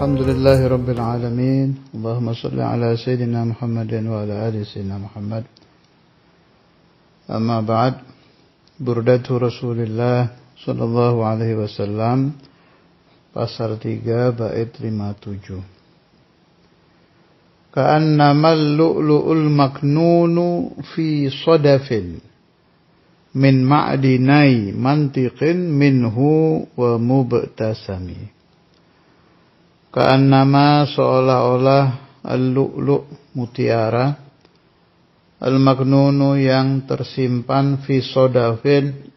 Alhamdulillahi Rabbil Alamin. Allahumma salli ala Sayyidina Muhammadin wa ala ali Sayyidina Muhammad. Amma ba'd. Burdatu Rasulullah sallallahu alaihi wasallam, pasal 3 bait 57. Ka'annamal lu'lu'ul maknunu fi sadafin min ma'dinai mantiqin minhu wa mubtasami. Ka'annama seolah-olah al-lu'lu' mutiara, al-maknunu yang tersimpan fi sodafin,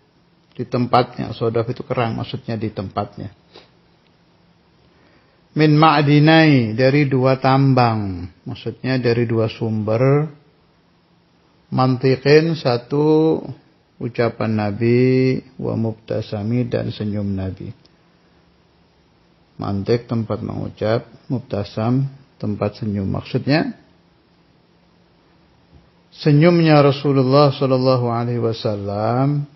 di tempatnya. Sodaf itu kerang, maksudnya di tempatnya. Min ma'dinai, dari dua tambang, maksudnya dari dua sumber. Mantiqin, satu ucapan Nabi, wa mubtasami, dan senyum Nabi. Mantik tempat mengucap, mubtasam tempat senyum. Maksudnya senyumnya Rasulullah sallallahu alaihi wasallam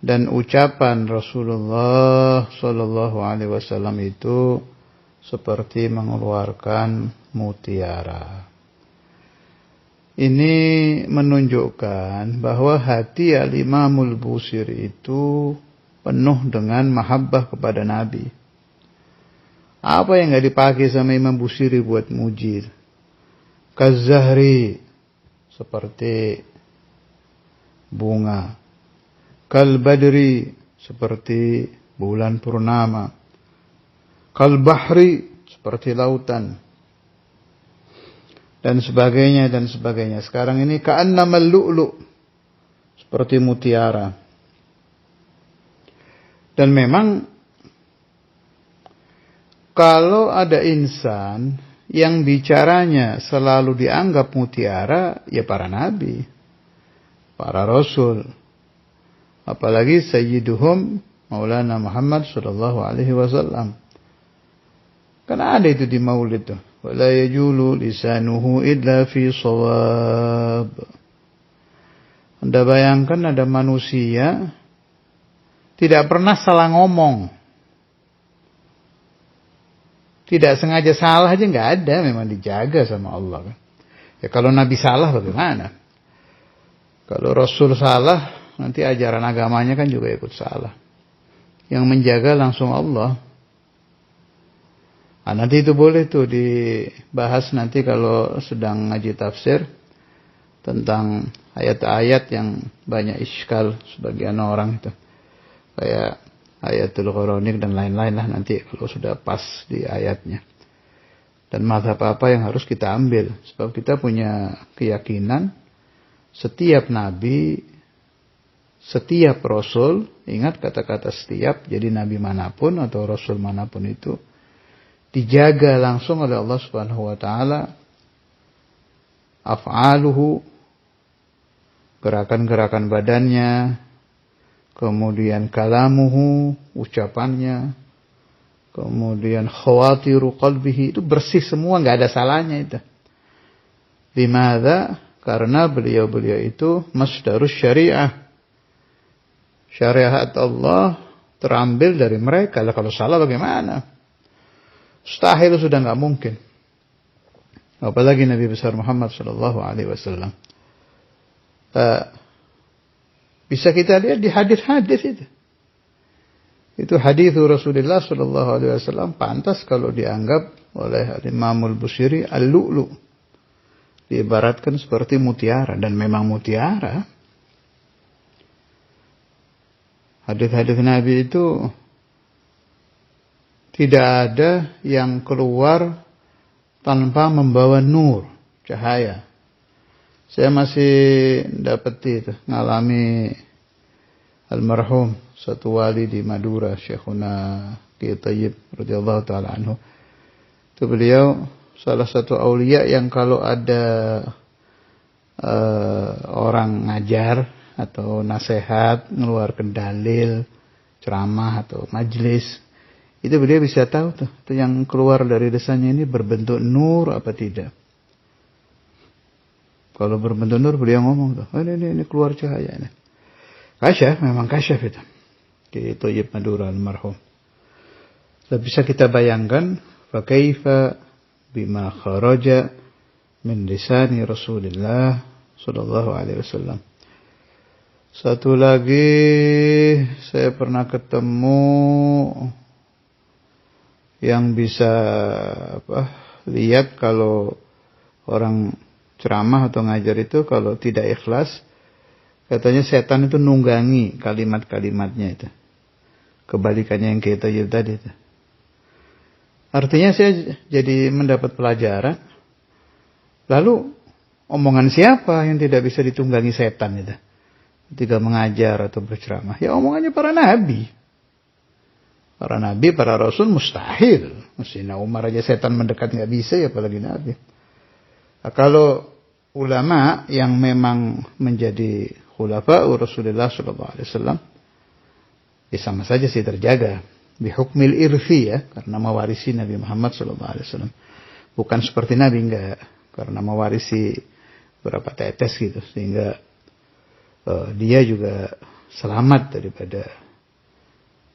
dan ucapan Rasulullah sallallahu alaihi wasallam itu seperti mengeluarkan mutiara. Ini menunjukkan bahwa hati Al-Imamul Busiri itu penuh dengan mahabbah kepada Nabi. Apa yang gak dipakai sama Imam Busiri buat muji? Kazahri, seperti bunga. Kalbadri, seperti bulan purnama. Kalbahri, seperti lautan. Dan sebagainya, dan sebagainya. Sekarang ini ka'annamal lu'lu', seperti mutiara. Dan memang kalau ada insan yang bicaranya selalu dianggap mutiara, ya para nabi, para rasul. Apalagi sayyiduhum Maulana Muhammad sallallahu alaihi wasallam. Kan ada itu di maulid tuh. Wala yajulu lisanuhu illa fi shawab. Anda bayangkan ada manusia tidak pernah salah ngomong. Tidak sengaja salah aja nggak ada, memang dijaga sama Allah. Ya kalau Nabi salah bagaimana? Kalau Rasul salah, nanti ajaran agamanya kan juga ikut salah. Yang menjaga langsung Allah. Nah, nanti itu boleh tuh dibahas nanti kalau sedang ngaji tafsir tentang ayat-ayat yang banyak iskal sebagian orang itu. Kayak Ayatul Quranik dan lain-lain lah nanti kalau sudah pas di ayatnya. Dan mazhab apa yang harus kita ambil. Sebab kita punya keyakinan setiap nabi, setiap rasul, ingat kata-kata setiap, jadi nabi manapun atau rasul manapun itu dijaga langsung oleh Allah Subhanahu wa taala af'aluhu, gerakan-gerakan badannya, kemudian kalamuhu, ucapannya, kemudian khawatiru qalbihi, itu bersih semua, nggak ada salahnya itu. Limadha? Karena beliau-beliau itu masdarus syariah. Syariat Allah terambil dari mereka. Kalau salah bagaimana? Mustahil, sudah nggak mungkin. Apalagi Nabi besar Muhammad sallallahu alaihi wasallam. Bisa kita lihat di hadis-hadis itu. Itu hadis Rasulullah sallallahu alaihi wasallam pantas kalau dianggap oleh Imamul Busiri al-lu'lu. Diibaratkan seperti mutiara, dan memang mutiara. Hadis-hadis Nabi itu tidak ada yang keluar tanpa membawa nur, cahaya. Saya masih dapat itu, ngalami almarhum satu wali di Madura, Syekhuna Kiai Thayyib radhiyallahu taala anhu. Itu beliau salah satu aulia yang kalau ada orang ngajar atau nasihat, ngeluarkan dalil, ceramah atau majlis, itu beliau bisa tahu tuh, itu yang keluar dari desanya ini berbentuk nur apa tidak. Kalau berbentuk nur, beliau ngomong tuh, oh, ini keluar cahaya ini. Kasyaf, memang kasyaf itu. Di Thayyib Madura almarhum. Dan bisa kita bayangkan fa kaifa bima kharaja min lisani Rasulillah sallallahu alaihi wasallam. Satu lagi, saya pernah ketemu yang bisa lihat kalau orang ceramah atau ngajar itu kalau tidak ikhlas, katanya setan itu nunggangi kalimat-kalimatnya itu. Kebalikannya yang kita tadi itu. Artinya saya jadi mendapat pelajaran. Lalu omongan siapa yang tidak bisa ditunggangi setan itu? Ketika mengajar atau berceramah. Ya omongannya para nabi. Para nabi, para rasul mustahil. Mestinya Umar aja setan mendekat nggak bisa, ya apalagi nabi. Nah, kalau ulama yang memang menjadi khulafa Rasulullah SAW, ya sama saja sih terjaga. Bihukmil irfi ya, karena mewarisi Nabi Muhammad SAW. Bukan seperti Nabi, enggak. Karena mewarisi berapa tetes gitu. Sehingga dia juga selamat daripada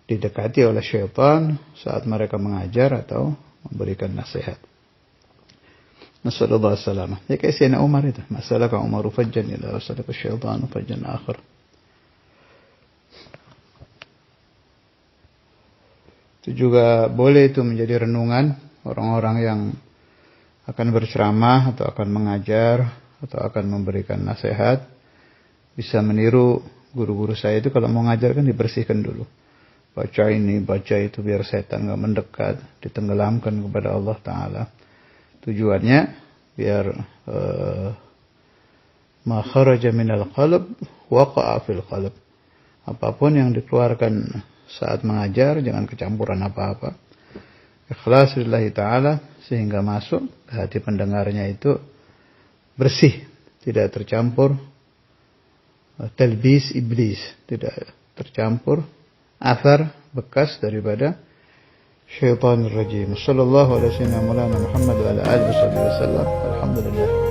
didekati oleh syaitan saat mereka mengajar atau memberikan nasihat. Nasallallahu alaihi wasallam. Ya kayak Sayyidina Umar itu. Masalah ka Umar fajjan ila wasalaka syaitan fajjan akhir. Itu juga boleh itu menjadi renungan orang-orang yang akan berceramah atau akan mengajar atau akan memberikan nasihat. Bisa meniru guru-guru saya itu kalau mau ngajar kan dibersihkan dulu. Baca ini, baca itu biar setan gak mendekat. Ditenggelamkan kepada Allah Ta'ala. Tujuannya biar ma kharaja minal qalb waqa'a fil qalb. Apapun yang dikeluarkan saat mengajar jangan kecampuran apa-apa. Ikhlas lillahi ta'ala sehingga masuk ke hati pendengarnya itu bersih, tidak tercampur talbis iblis, tidak tercampur athar bekas daripada syaitanir rajim. Sallallahu alaihi wasallam Muhammad wa ala alihi wasallam. Alhamdulillah.